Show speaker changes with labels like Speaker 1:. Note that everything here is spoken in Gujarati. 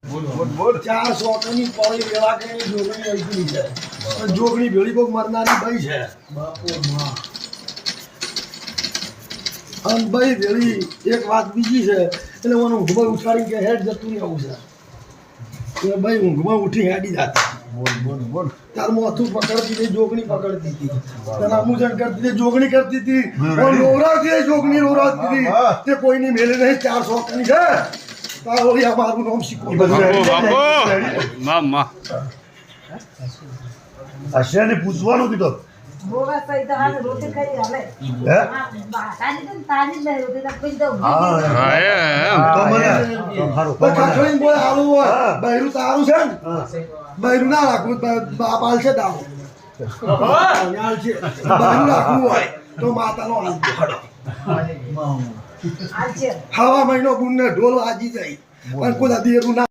Speaker 1: બોલ 400 ની પોળી વેલા કે જોગણી આવી છે પણ જોગણી ભેળી કોક મરનારી ભાઈ છે બાપો માં અન ભાઈ ભેળી એક વાત બીજી છે એટલે મને ઊંઘમાં ઉઠાડી કે હેડ જતું નહીં આવું છે એ ભાઈ ઊંઘમાં ઉઠી હેડી જાતી બોલ તાર મોથું પકડતી હતી જોગણી પકડતી હતી તેના મુજન કરતી હતી જોગણી કરતી હતી લોરાવતી હતી જોગણી લોરાવતી હતી તે કોઈની મેલે નહીં 400 ની છે તારોળી અમારું નામ શીખવું
Speaker 2: આશયાને પૂછવાનું કીધું
Speaker 3: બોલા સહી તો હાલ રોટી કરી હાલે
Speaker 2: હે
Speaker 3: તાજી તો તાજી લે રોટી તો પી દઉં
Speaker 2: તો મને
Speaker 1: ખાખડીને બોલે હાલું હોય બૈરું તારું છે ને બૈરું ના રાખવું બાપ હાલ છે તારું હાલ છે બૈરું રાખવું હોય તો માતાનો હાલ
Speaker 3: હાલ છે
Speaker 1: હવા મહિનો ગુણને ઢોલ વાજી જાય અને કોઈ દેરું ના